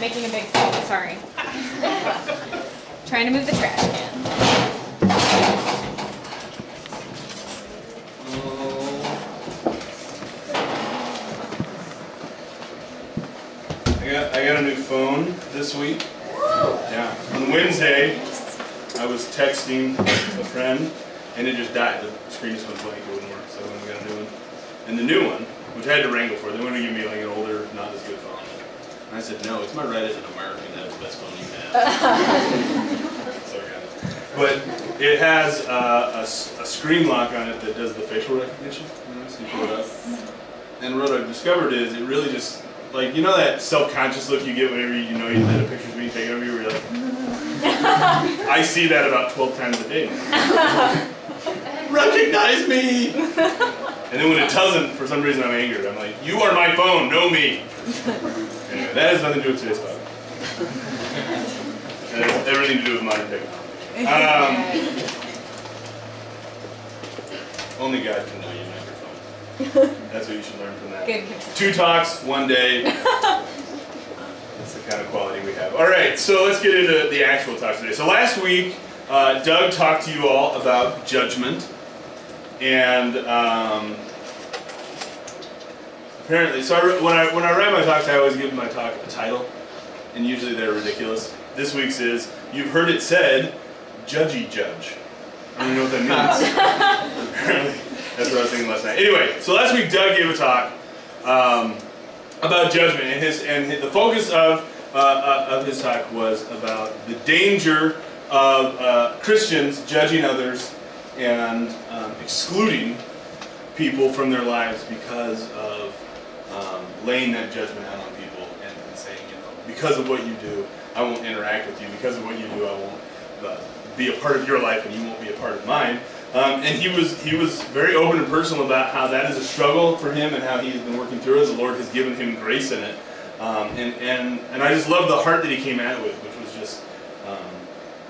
making a big scene, sorry. Trying to move the trash can. I got a new phone this week. Yeah. On Wednesday, I was texting a friend, and it just died. The screen just went blank. It wouldn't work, so I went and got a new one. And the new one, which I had to wrangle for, they wanted to give me like an older, not as good phone. And I said, no, it's my right as an American to have the best phone you have. So I got it. But it has a screen lock on it that does the facial recognition. You know, so you pull it up. And what I've discovered is it really just, like, you know that self-conscious look you get whenever you know that a picture's being taken of you, where you're like, I see that about 12 times a day. Recognize me! And then when it doesn't, for some reason I'm angered. I'm like, you are my phone, know me! Anyway, that has nothing to do with today's topic. It has everything to do with modern technology. Only God can know you know your phone. That's what you should learn from that. Good. 2 talks, 1 day. That's the kind of quality we have. All right, so let's get into the actual talk today. So last week, Doug talked to you all about judgment. And apparently, so when I write my talks, I always give my talk a title. And usually they're ridiculous. This week's is, you've heard it said, Judgey Judge. I don't even know what that means. Apparently, that's what I was thinking last night. Anyway, so last week Doug gave a talk about judgment, and the focus of his talk was about the danger of Christians judging others and excluding people from their lives because of laying that judgment out on people and saying, you know, because of what you do, I won't interact with you. Because of what you do, I won't be a part of your life, and you won't be a part of mine. And he was very open and personal about how that is a struggle for him and how he's been working through it. The Lord has given him grace in it, and I just love the heart that he came at it with, which was just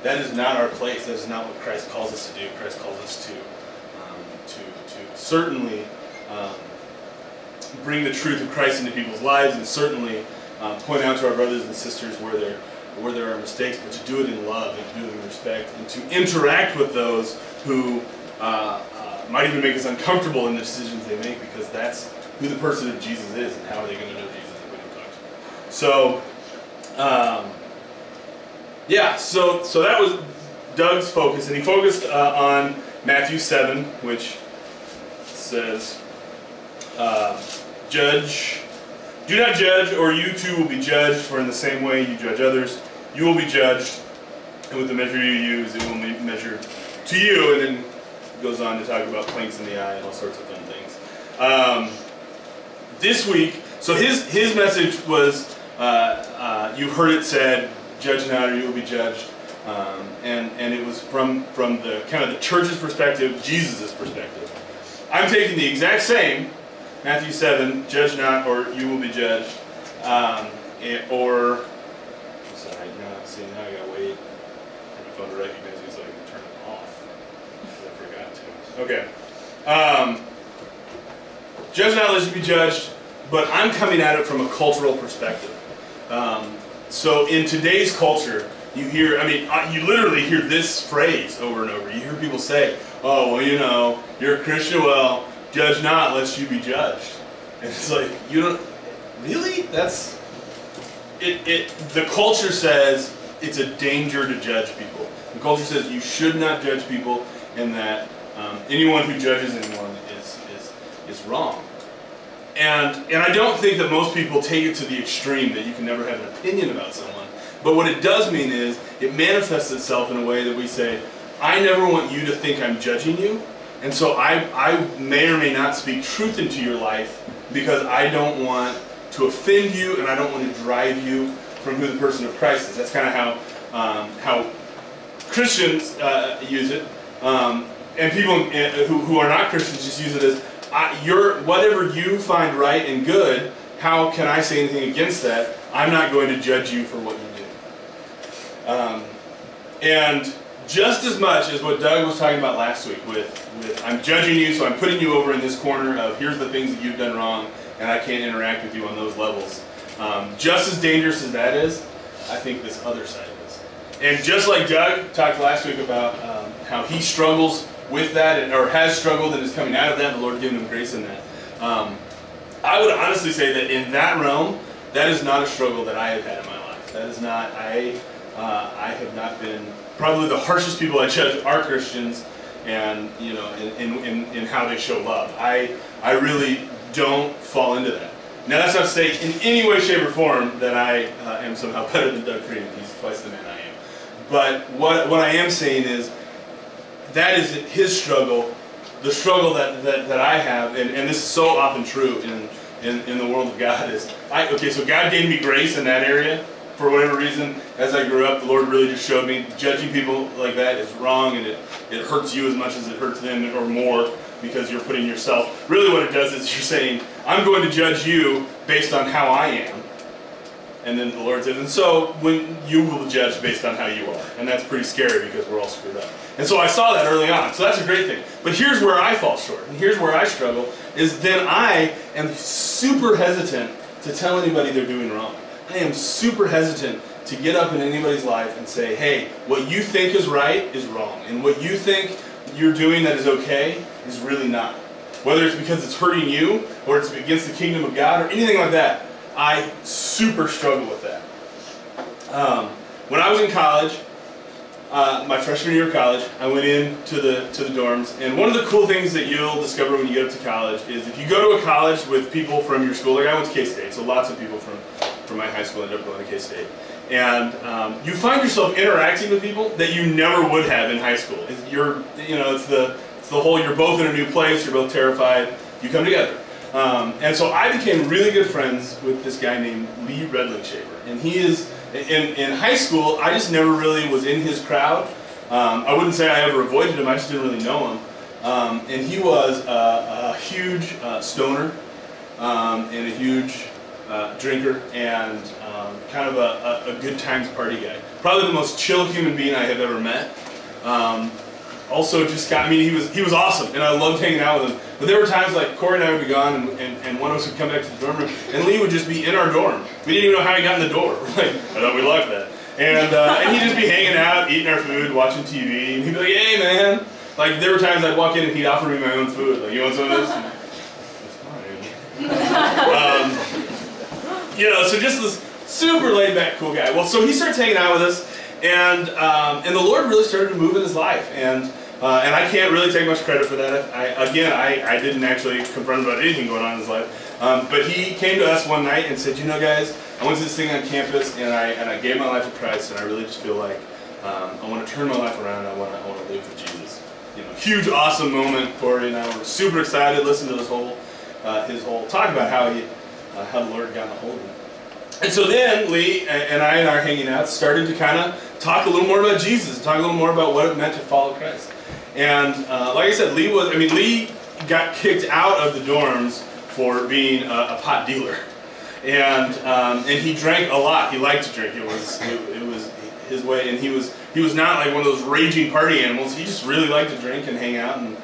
that is not our place. That is not what Christ calls us to do. Christ calls us to certainly bring the truth of Christ into people's lives, and certainly point out to our brothers and sisters where there are mistakes, but to do it in love and to do it in respect, and to interact with those who might even make us uncomfortable in the decisions they make, because that's who the person of Jesus is, and how are they going to know Jesus if we don't talk to them. So, yeah, so that was Doug's focus, and he focused on Matthew 7, which says, do not judge, or you too will be judged, for in the same way you judge others, you will be judged, and with the measure you use, it will be measured to you. And then goes on to talk about planks in the eye and all sorts of fun things. This week, so his message was, you've heard it said, judge not, or you will be judged. And it was from the kind of the church's perspective, Jesus' perspective. I'm taking the exact same, Matthew 7, judge not, or you will be judged, or, sorry, see, now I gotta wait for my phone to recognize me so I can turn it off, because I forgot to. Okay. Judge not, lest you be judged, but I'm coming at it from a cultural perspective. So in today's culture, you hear, I mean, you literally hear this phrase over and over. You hear people say, oh, well, you know, you're a Christian, well, judge not, lest you be judged. And it's like, you don't, really? That's, the culture says it's a danger to judge people. The culture says you should not judge people, and that anyone who judges anyone is wrong. And I don't think that most people take it to the extreme that you can never have an opinion about someone. But what it does mean is, it manifests itself in a way that we say, I never want you to think I'm judging you, and so I may or may not speak truth into your life because I don't want to offend you, and I don't want to drive you from who the person of Christ is. That's kind of how Christians use it, and people who are not Christians just use it as, whatever you find right and good, how can I say anything against that? I'm not going to judge you for what you do. And just as much as what Doug was talking about last week with I'm judging you, so I'm putting you over in this corner of here's the things that you've done wrong, and I can't interact with you on those levels. Just as dangerous as that is, I think this other side is. And just like Doug talked last week about how he struggles with that, or has struggled and is coming out of that, and the Lord giving him grace in that. I would honestly say that in that realm, that is not a struggle that I have had in my life. That is not, I have not been, probably the harshest people I judge are Christians, and in how they show love. I really don't fall into that. Now that's not to say in any way, shape, or form that I am somehow better than Doug Freeman. He's twice the man I am. But what I am saying is, that is his struggle, the struggle that I have, and this is so often true in the world of God is, okay, so God gave me grace in that area for whatever reason. As I grew up, the Lord really just showed me judging people like that is wrong, and it hurts you as much as it hurts them, or more, because you're putting yourself, really what it does is you're saying, I'm going to judge you based on how I am. And then the Lord says, and so when you will judge based on how you are. And that's pretty scary because we're all screwed up. And so I saw that early on. So that's a great thing. But here's where I fall short. And here's where I struggle, is then I am super hesitant to tell anybody they're doing wrong. I am super hesitant to get up in anybody's life and say, hey, what you think is right is wrong. And what you think you're doing that is okay is really not. Whether it's because it's hurting you, or it's against the kingdom of God, or anything like that. I super struggle with that. When I was in college, my freshman year of college, I went into the dorms, and one of the cool things that you'll discover when you get up to college is if you go to a college with people from your school, like I went to K-State, so lots of people from my high school ended up going to K-State, and you find yourself interacting with people that you never would have in high school. It's the whole, you're both in a new place, you're both terrified, you come together. And so I became really good friends with this guy named Lee Redlingshaver. And he is, in high school, I just never really was in his crowd. I wouldn't say I ever avoided him, I just didn't really know him. And he was a huge stoner, and a huge drinker, and kind of a good times party guy. Probably the most chill human being I have ever met. Also just got, he was awesome, and I loved hanging out with him. But there were times like Corey and I would be gone, and one of us would come back to the dorm room, and Lee would just be in our dorm. We didn't even know how he got in the door. Like, I thought we locked that. And he'd just be hanging out, eating our food, watching TV, and he'd be like, hey man. Like, there were times I'd walk in and he'd offer me my own food. Like, you want some of this? That's fine. So just this super laid back, cool guy. Well, so he starts hanging out with us, and the Lord really started to move in his life, and I can't really take much credit for that. I didn't actually confront him about anything going on in his life, but he came to us one night and said, guys, I went to this thing on campus, and I gave my life to Christ, and I really just feel like I want to turn my life around. I want to live for Jesus. Huge, awesome moment. Corey and I were super excited. Listened to his whole talk about how the Lord got a hold of him. And so then Lee and I are hanging out, started to kind of talk a little more about Jesus, talk a little more about what it meant to follow Christ. And like I said, Lee got kicked out of the dorms for being a pot dealer, and he drank a lot. He liked to drink. It was his way, and he was not like one of those raging party animals. He just really liked to drink and hang out and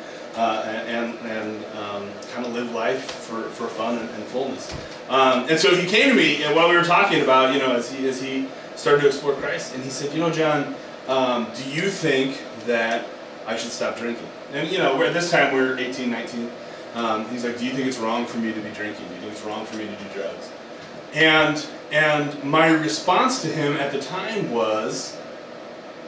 kind of live life for fun and fullness. And so he came to me, and while we were talking about, as he started to explore Christ, and he said, John, do you think that I should stop drinking? And at this time we're 18, 19. He's like, do you think it's wrong for me to be drinking? Do you think it's wrong for me to do drugs? And my response to him at the time was,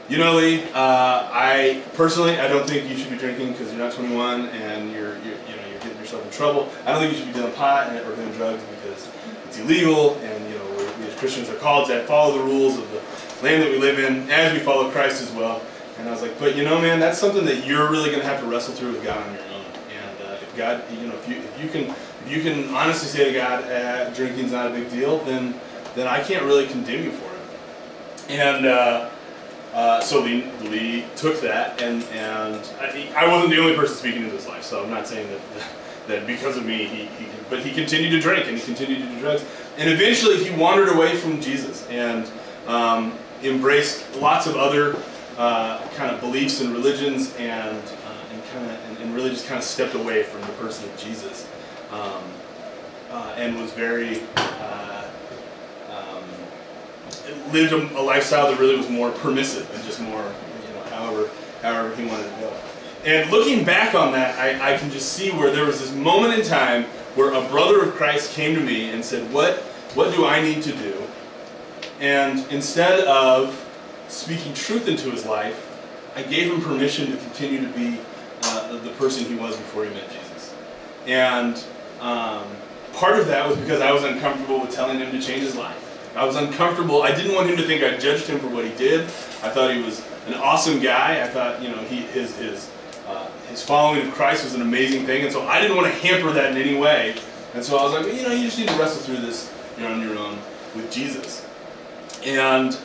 Lee, I don't think you should be drinking because you're not 21 and you're getting yourself in trouble. I don't think you should be doing pot or doing drugs because it's illegal, and we as Christians are called to follow the rules of the land that we live in as we follow Christ as well. And I was like, but man, that's something that you're really going to have to wrestle through with God on your own. And if God, if you can honestly say to God, drinking's not a big deal, then I can't really condemn you for it. And so Lee took that, and I wasn't the only person speaking into his life, so I'm not saying that because of me, but he continued to drink, and he continued to do drugs. And eventually he wandered away from Jesus, and embraced lots of other kind of beliefs and religions, and really just kind of stepped away from the person of Jesus, and was very lived a lifestyle that really was more permissive and just more, however he wanted to go. And looking back on that, I can just see where there was this moment in time where a brother of Christ came to me and said, what do I need to do? And instead of speaking truth into his life, I gave him permission to continue to be the person he was before he met Jesus. And part of that was because I was uncomfortable with telling him to change his life. I was uncomfortable. I didn't want him to think I judged him for what he did. I thought he was an awesome guy. I thought, his following of Christ was an amazing thing, and so I didn't want to hamper that in any way. And so I was like, you just need to wrestle through this on your own with Jesus. And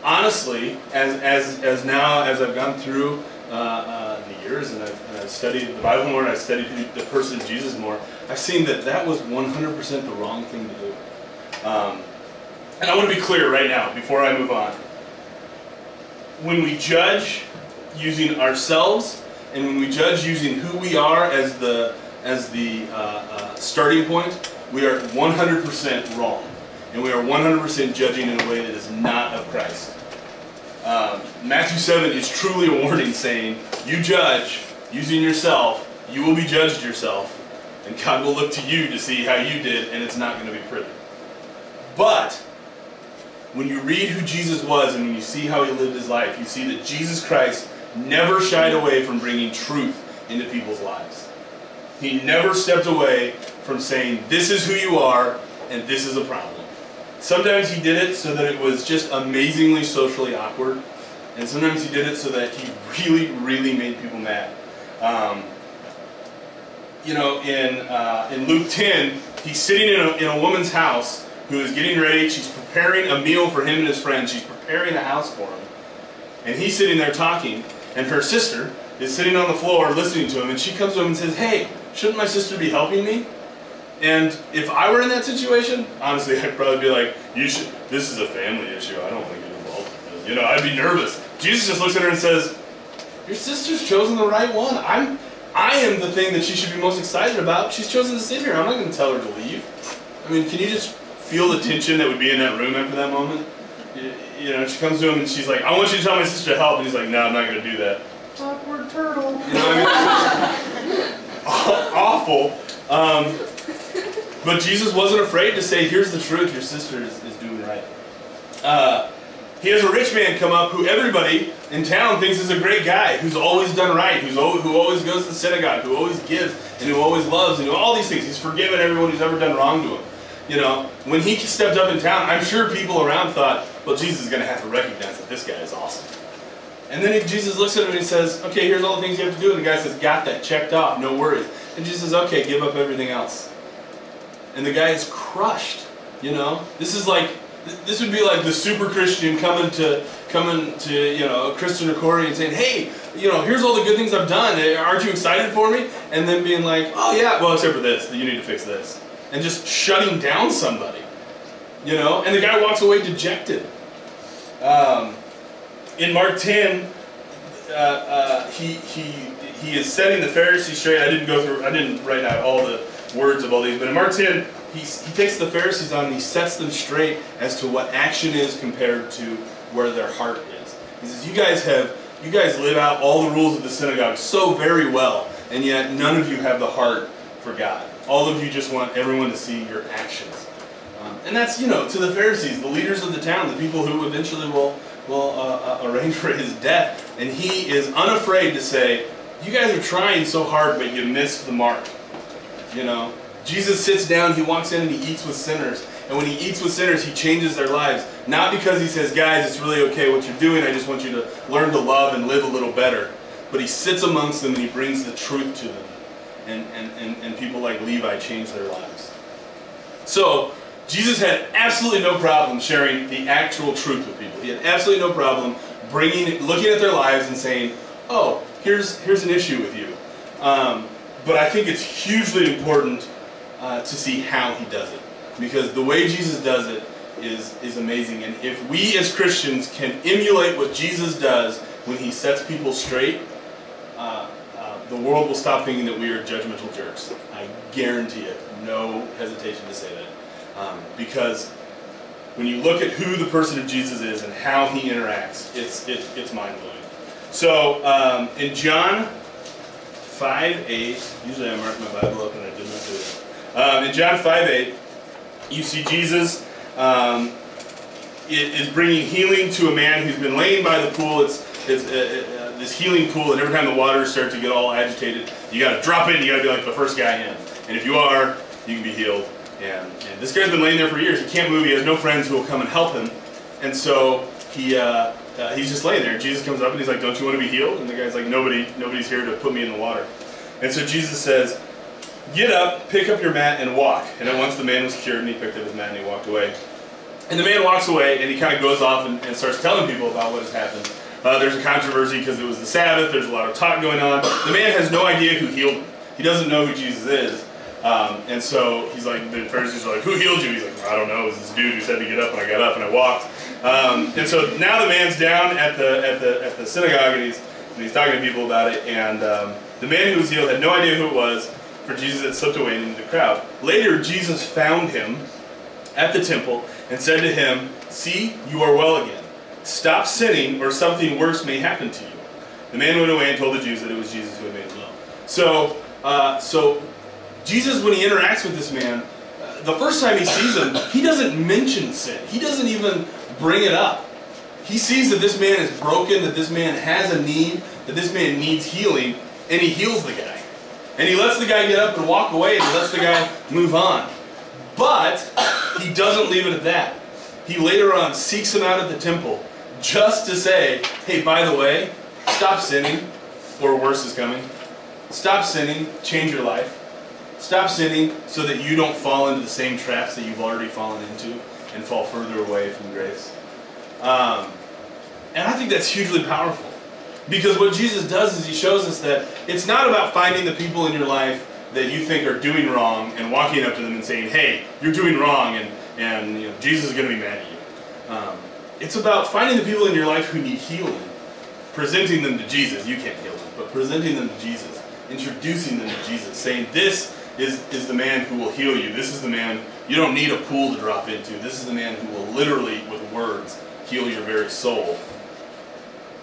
honestly, as I've gone through the years and I've studied the Bible more and I've studied the person of Jesus more, I've seen that was 100% the wrong thing to do. And I want to be clear right now before I move on. When we judge using ourselves and when we judge using who we are as the starting point, we are 100% wrong. And we are 100% judging in a way that is not of Christ. Matthew 7 is truly a warning saying, you judge using yourself, you will be judged yourself, and God will look to you to see how you did, and it's not going to be pretty. But when you read who Jesus was and when you see how he lived his life, you see that Jesus Christ never shied away from bringing truth into people's lives. He never stepped away from saying, this is who you are, and this is a problem. Sometimes he did it so that it was just amazingly socially awkward, and sometimes he did it so that he really, really made people mad. In Luke 10, he's sitting in a woman's house who is getting ready. She's preparing a meal for him and his friends. She's preparing a house for him. And he's sitting there talking, and her sister is sitting on the floor listening to him, and she comes to him and says, hey, shouldn't my sister be helping me? And if I were in that situation, honestly, I'd probably be like, this is a family issue. I don't want to get involved in this. I'd be nervous. Jesus just looks at her and says, your sister's chosen the right one. I am the thing that she should be most excited about. She's chosen to sit here. I'm not going to tell her to leave. I mean, can you just feel the tension that would be in that room after that moment? She comes to him and she's like, I want you to tell my sister to help. And he's like, no, I'm not going to do that. Awkward turtle. Awful. But Jesus wasn't afraid to say, here's the truth, your sister is doing right. He has a rich man come up who everybody in town thinks is a great guy, who's always done right, who always goes to the synagogue, who always gives, and who always loves, and all these things. He's forgiven everyone who's ever done wrong to him. When he stepped up in town, I'm sure people around thought, well, Jesus is going to have to recognize that this guy is awesome. And then Jesus looks at him and he says, okay, here's all the things you have to do. And the guy says, got that, checked off, no worries. And Jesus says, okay, give up everything else. And the guy is crushed, This would be like the super Christian coming to a Christian or Corey and saying, hey, here's all the good things I've done. Aren't you excited for me? And then being like, oh yeah, well, except for this, you need to fix this. And just shutting down somebody, And the guy walks away dejected. In Mark 10, he is setting the Pharisees straight. I didn't write out all the words of all these, but in Mark 10, he takes the Pharisees on and he sets them straight as to what action is compared to where their heart is. He says, you guys live out all the rules of the synagogue so very well, and yet none of you have the heart for God. All of you just want everyone to see your actions. And that's, to the Pharisees, the leaders of the town, the people who eventually will arrange for his death. And he is unafraid to say, you guys are trying so hard, but you missed the mark. Jesus sits down, he walks in and he eats with sinners. And when he eats with sinners, he changes their lives. Not because he says, guys, it's really okay what you're doing, I just want you to learn to love and live a little better. But he sits amongst them and he brings the truth to them. And people like Levi change their lives. So, Jesus had absolutely no problem sharing the actual truth with people. He had absolutely no problem looking at their lives and saying, oh, here's an issue with you. But I think it's hugely important to see how he does it. Because the way Jesus does it is amazing. And if we as Christians can emulate what Jesus does when he sets people straight, the world will stop thinking that we are judgmental jerks. I guarantee it. No hesitation to say that. Because when you look at who the person of Jesus is and how he interacts, it's mind-blowing. So in John 5:8, usually I mark my Bible up and I did not do it. In John 5:8, you see Jesus is bringing healing to a man who's been laying by the pool. It's this healing pool, and every time the waters start to get all agitated, you got to drop in. You got to be like the first guy in. And if you are, you can be healed. And this guy's been laying there for years. He can't move. He has no friends who will come and help him. And so he's just laying there. Jesus comes up and he's like, "Don't you want to be healed?" And the guy's like, "Nobody's here to put me in the water." And so Jesus says, "Get up, pick up your mat, and walk." And at once the man was cured, and he picked up his mat and he walked away. And the man walks away, and he kind of goes off and starts telling people about what has happened. There's a controversy because it was the Sabbath. There's a lot of talk going on. The man has no idea who healed him. He doesn't know who Jesus is. And so he's like, the Pharisees are like, "Who healed you?" He's like, "I don't know. It was this dude who said to get up, and I got up and I walked." And so now the man's down at the synagogue, and he's talking to people about it. And the man who was healed had no idea who it was, for Jesus had slipped away into the crowd. Later, Jesus found him at the temple and said to him, "See, you are well again. Stop sinning, or something worse may happen to you." The man went away and told the Jews that it was Jesus who had made him well. So Jesus, when he interacts with this man, the first time he sees him, he doesn't mention sin. He doesn't even bring it up. He sees that this man is broken, that this man has a need, that this man needs healing, and he heals the guy. And he lets the guy get up and walk away, and he lets the guy move on. But he doesn't leave it at that. He later on seeks him out at the temple just to say, "Hey, by the way, stop sinning, or worse is coming. Stop sinning, change your life. Stop sinning so that you don't fall into the same traps that you've already fallen into and fall further away from grace." And I think that's hugely powerful. Because what Jesus does is he shows us that it's not about finding the people in your life that you think are doing wrong and walking up to them and saying, "Hey, you're doing wrong, and you know, Jesus is going to be mad at you." It's about finding the people in your life who need healing, presenting them to Jesus. You can't heal them, but presenting them to Jesus, introducing them to Jesus, saying, "This is the man who will heal you. This is the man you don't need a pool to drop into. This is the man who will literally, with words, heal your very soul."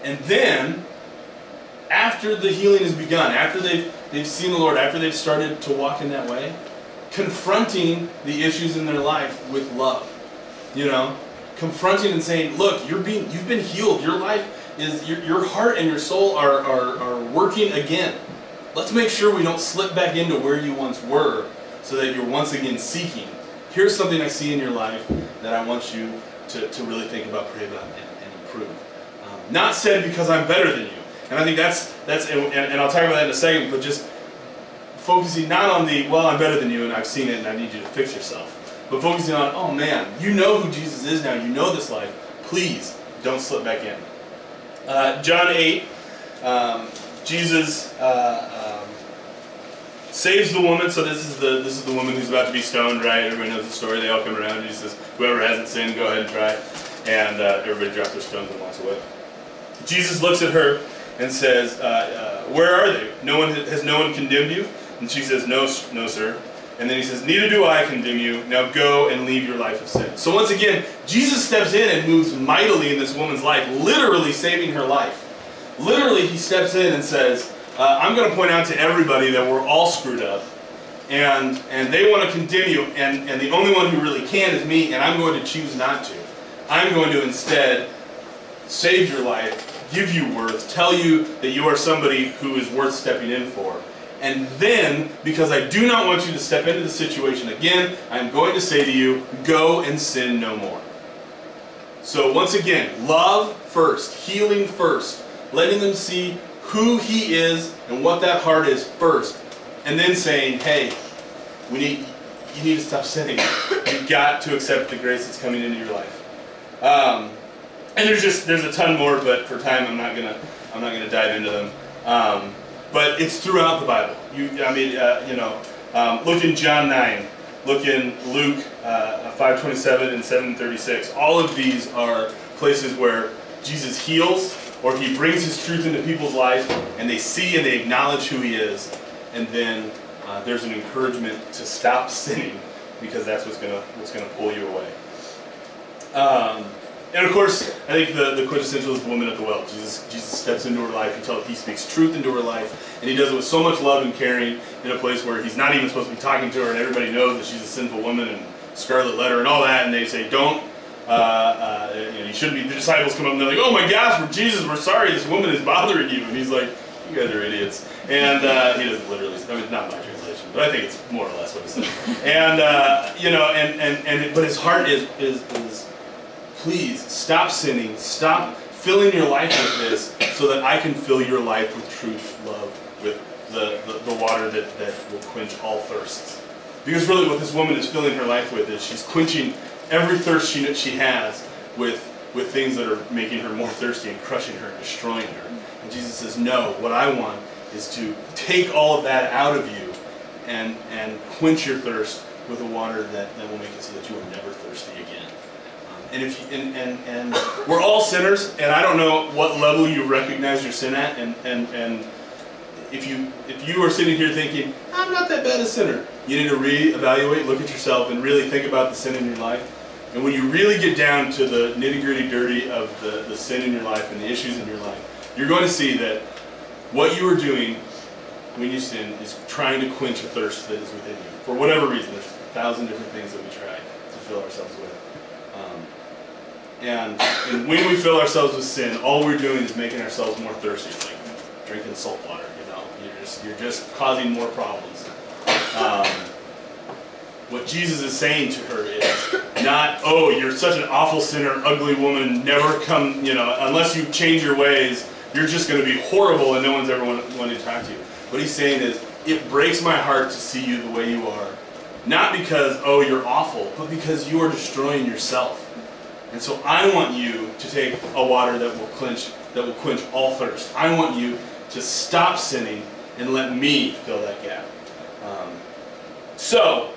And then, after the healing has begun, after they've seen the Lord, after they've started to walk in that way, confronting the issues in their life with love. You know? Confronting and saying, "Look, you've been healed. Your life is, your heart and your soul are working again. Let's make sure we don't slip back into where you once were, so that you're once again seeking. Here's something I see in your life that I want you to really think about, pray about, and improve." Not said because I'm better than you. And I think that's and I'll talk about that in a second, but just focusing not on the, "Well, I'm better than you and I've seen it and I need you to fix yourself," but focusing on, "Oh man, you know who Jesus is now, you know this life, please don't slip back in." John 8, Jesus saves the woman. So this is the woman who's about to be stoned, right? Everybody knows the story. They all come around and he says, "Whoever hasn't sinned, go ahead and try." And everybody drops their stones and walks away. Jesus looks at her and says, "Where are they? Has no one condemned you?" And she says, no, sir." And then he says, "Neither do I condemn you. Now go and leave your life of sin." So once again, Jesus steps in and moves mightily in this woman's life, literally saving her life. Literally, he steps in and says, "I'm going to point out to everybody that we're all screwed up, and they want to condemn you, and the only one who really can is me, and I'm going to choose not to. I'm going to instead save your life, give you worth, tell you that you are somebody who is worth stepping in for. And then, because I do not want you to step into the situation again, I'm going to say to you, go and sin no more." So once again, love first, healing first, letting them see who he is and what that heart is first, and then saying, "Hey, you need to stop sinning. You've got to accept the grace that's coming into your life." And there's a ton more, but for time I'm not gonna dive into them. But it's throughout the Bible. Look in John 9, look in Luke 5:27 and 7:36. All of these are places where Jesus heals, or he brings his truth into people's life, and they see and they acknowledge who he is, and then there's an encouragement to stop sinning, because that's what's gonna pull you away. And of course, I think the quintessential is the woman at the well. Jesus steps into her life. He speaks truth into her life, and he does it with so much love and caring in a place where he's not even supposed to be talking to her, and everybody knows that she's a sinful woman and scarlet letter and all that, and they say, don't. You shouldn't be. The disciples come up and they're like, "Oh my gosh, Jesus, we're sorry. This woman is bothering you." And he's like, "You guys are idiots." And he doesn't literally. I mean, not my translation, but I think it's more or less what he says. And but his heart is please stop sinning, stop filling your life with this, so that I can fill your life with truth, love, with the water that will quench all thirsts. Because really, what this woman is filling her life with is she's quenching every thirst she has with things that are making her more thirsty and crushing her and destroying her. And Jesus says, no, what I want is to take all of that out of you and quench your thirst with a water that will make it so that you are never thirsty again. And we're all sinners, and I don't know what level you recognize your sin at, and if you are sitting here thinking, I'm not that bad a sinner, you need to reevaluate, look at yourself, and really think about the sin in your life. And when you really get down to the nitty-gritty dirty of the sin in your life and the issues in your life, you're going to see that what you are doing when you sin is trying to quench a thirst that is within you. For whatever reason, there's 1,000 different things that we try to fill ourselves with. And when we fill ourselves with sin, all we're doing is making ourselves more thirsty. It's like drinking salt water, you know. You're just causing more problems. What Jesus is saying to her is not, oh, you're such an awful sinner, ugly woman, never come, you know, unless you change your ways, you're just going to be horrible and no one's ever wanting to talk to you. What he's saying is, it breaks my heart to see you the way you are. Not because, oh, you're awful, but because you are destroying yourself. And so I want you to take a water that will quench all thirst. I want you to stop sinning and let me fill that gap. So,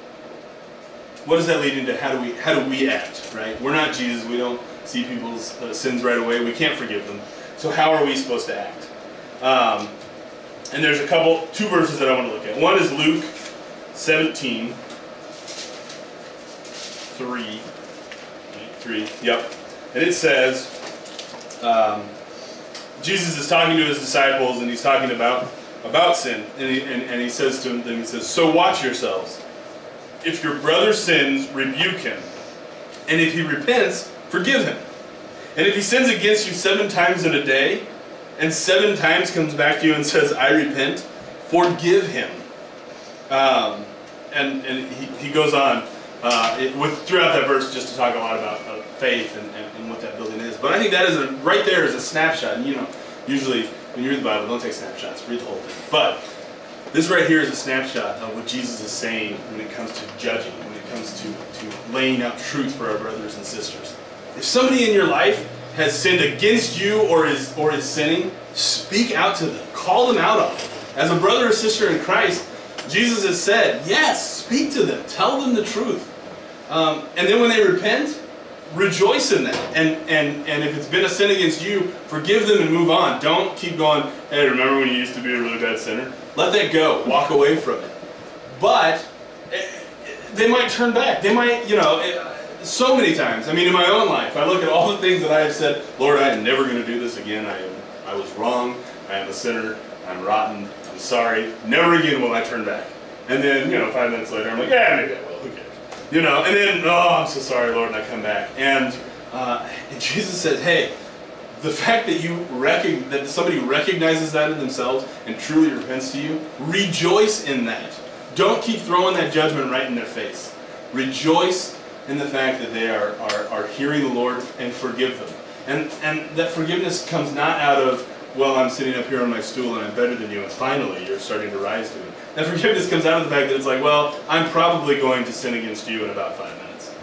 what does that lead into? How do we act, right? We're not Jesus. We don't see people's sins right away. We can't forgive them. So how are we supposed to act? And there's two verses that I want to look at. One is Luke 17, 3, yep. And it says, Jesus is talking to his disciples, and he's talking about sin. And he says to them, he says, so watch yourselves. If your brother sins, rebuke him. And if he repents, forgive him. And if he sins against you 7 times in a day, and 7 times comes back to you and says, I repent, forgive him. And he goes on throughout that verse just to talk a lot about faith and what that building is. But I think that is right there is a snapshot. And you know, usually when you read the Bible, don't take snapshots, read the whole thing. But this right here is a snapshot of what Jesus is saying when it comes to judging, when it comes to laying out truth for our brothers and sisters. If somebody in your life has sinned against you or is sinning, speak out to them. Call them out on it. As a brother or sister in Christ, Jesus has said, yes, speak to them. Tell them the truth. And then when they repent, rejoice in that. And if it's been a sin against you, forgive them and move on. Don't keep going, hey, remember when you used to be a really bad sinner? Let that go. Walk away from it. But they might turn back. They might, so many times. I mean, in my own life, I look at all the things that I have said, Lord, I am never going to do this again. I was wrong. I am a sinner. I'm rotten. I'm sorry. Never again will I turn back. And then, 5 minutes later, I'm like, yeah, maybe I will. Who cares? And then, oh, I'm so sorry, Lord, and I come back. And Jesus says, hey, the fact that that somebody recognizes that in themselves and truly repents to you, rejoice in that. Don't keep throwing that judgment right in their face. Rejoice in the fact that they are hearing the Lord and forgive them. And that forgiveness comes not out of, well, I'm sitting up here on my stool and I'm better than you, and finally you're starting to rise to it. That forgiveness comes out of the fact that it's like, well, I'm probably going to sin against you in about 5 minutes.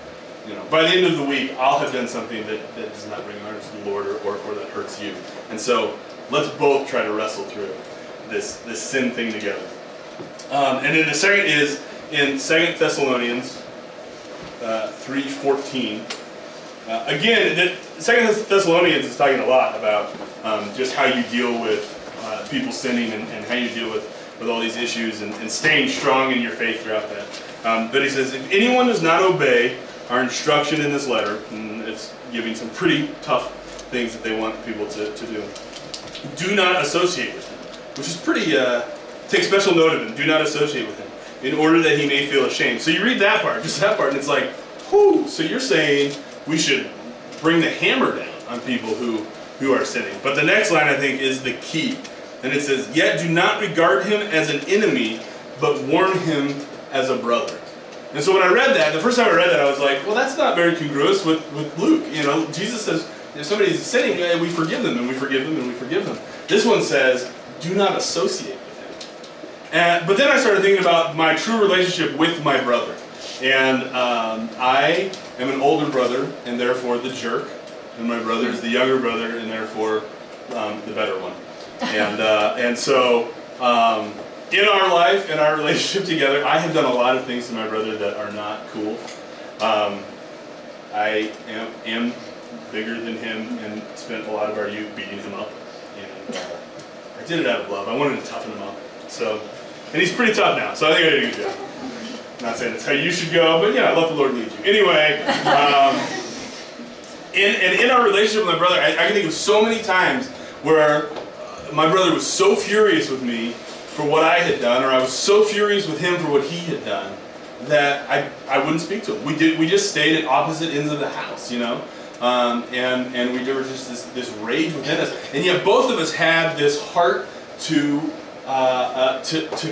By the end of the week, I'll have done something that does not bring honor to the Lord or that hurts you. And so let's both try to wrestle through this sin thing together. And then the second is in 2 Thessalonians 3:14. Again, 2 Thessalonians is talking a lot about just how you deal with people sinning and how you deal with all these issues and staying strong in your faith throughout that. But he says, if anyone does not obey our instruction in this letter, and it's giving some pretty tough things that they want people to do. Do not associate with him, which is pretty, take special note of him. Do not associate with him, in order that he may feel ashamed. So you read that part, just that part, and it's like, whew, so you're saying we should bring the hammer down on people who are sinning. But the next line, I think, is the key. And it says, yet do not regard him as an enemy, but warn him as a brother. And so when I read that, the first time I read that, I was like, well, that's not very congruous with Luke. You know, Jesus says, if somebody's sinning, we forgive them, and we forgive them, and we forgive them. This one says, do not associate with him. But then I started thinking about my true relationship with my brother. And I am an older brother, and therefore the jerk. And my brother is the younger brother, and therefore the better one. And so in our life, in our relationship together, I have done a lot of things to my brother that are not cool. I am bigger than him and spent a lot of our youth beating him up. And I did it out of love. I wanted to toughen him up. So, and he's pretty tough now, so I think I did a good job. I'm not saying that's how you should go, but yeah, let the Lord lead you. Anyway, in our relationship with my brother, I can think of so many times where my brother was so furious with me for what I had done, or I was so furious with him for what he had done, that I wouldn't speak to him. We just stayed at opposite ends of the house, you know, and we were just this rage within us, and yet both of us had this heart to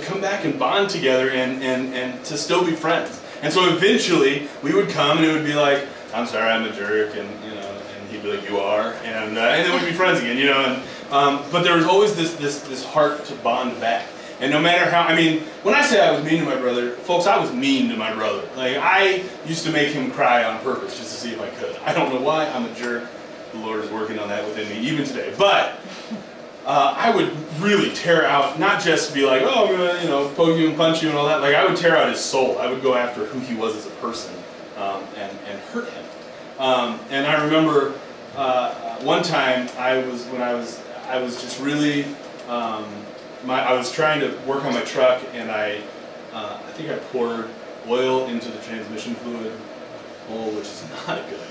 come back and bond together and to still be friends. And so eventually we would come and it would be like, I'm sorry, I'm a jerk, and you know, and he'd be like, you are, and then we'd be friends again, you know. And but there was always this heart to bond back. And no matter how, I mean, when I say I was mean to my brother, folks, I was mean to my brother. Like, I used to make him cry on purpose just to see if I could. I don't know why. I'm a jerk. The Lord is working on that within me even today. But I would really tear out, not just be like, oh, I'm gonna, you know, poke you and punch you and all that. Like, I would tear out his soul. I would go after who he was as a person and hurt him. And I remember one time I was just really. I was trying to work on my truck, and I think I poured oil into the transmission fluid hole, which is not a good idea.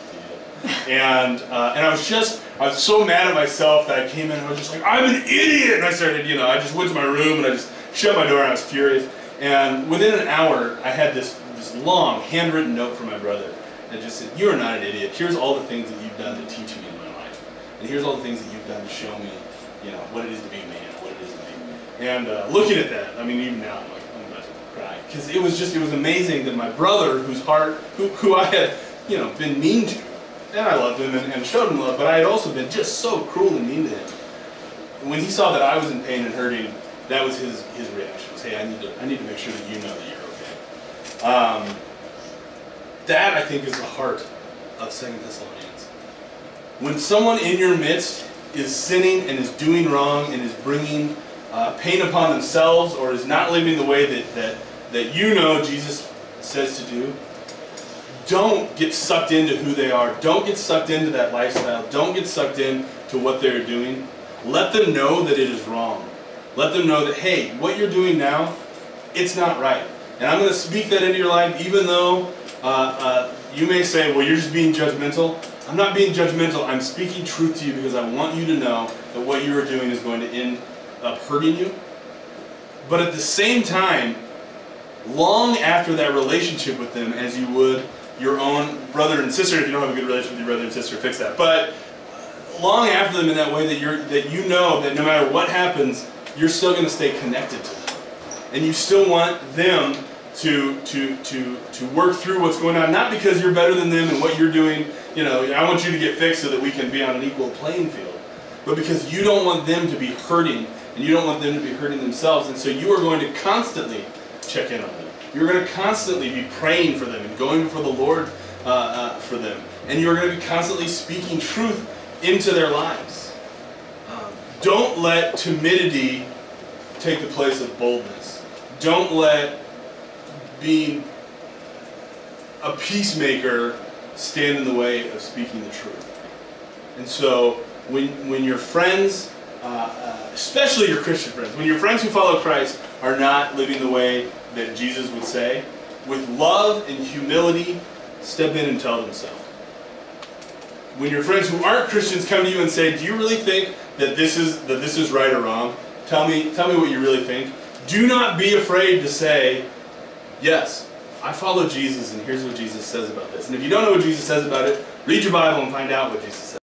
And I was so mad at myself that I came in and I was just like, I'm an idiot! And I started, you know, I just went to my room and I just shut my door and I was furious. And within an hour, I had this long handwritten note from my brother that just said, you are not an idiot. Here's all the things that you've done to teach me in my life. And here's all the things that you've done to show me, you know, what it is to be a man, what it is to be. And looking at that, I mean, even now, I'm like, I'm about to cry. Because it was amazing that my brother, whose heart, who I had, you know, been mean to, and I loved him and showed him love, but I had also been just so cruel and mean to him. When he saw that I was in pain and hurting, that was his reaction. Was, hey, I need to make sure that you know that you're okay. That, I think, is the heart of 2 Thessalonians. When someone in your midst is sinning and is doing wrong and is bringing pain upon themselves, or is not living the way that you know Jesus says to do, don't get sucked into who they are. Don't get sucked into that lifestyle. Don't get sucked into what they're doing. Let them know that it is wrong. Let them know that, hey, what you're doing now, it's not right. And I'm going to speak that into your life, even though you may say, well, you're just being judgmental. I'm not being judgmental. I'm speaking truth to you because I want you to know that what you are doing is going to end up hurting you. But at the same time, long after that relationship with them, as you would your own brother and sister, if you don't have a good relationship with your brother and sister, fix that. But long after them in that way that you know that no matter what happens, you're still going to stay connected to them. And you still want them to work through what's going on, not because you're better than them and what you're doing, you know, I want you to get fixed so that we can be on an equal playing field, but because you don't want them to be hurting and you don't want them to be hurting themselves, and so you are going to constantly check in on them. You're going to constantly be praying for them and going before the Lord for them, and you're going to be constantly speaking truth into their lives. Don't let timidity take the place of boldness. Don't let being a peacemaker stand in the way of speaking the truth. And so when your friends, especially your Christian friends, when your friends who follow Christ are not living the way that Jesus would say, with love and humility, step in and tell them so. When your friends who aren't Christians come to you and say, do you really think that this is right or wrong? Tell me what you really think. Do not be afraid to say, yes, I follow Jesus and here's what Jesus says about this. And if you don't know what Jesus says about it, read your Bible and find out what Jesus says.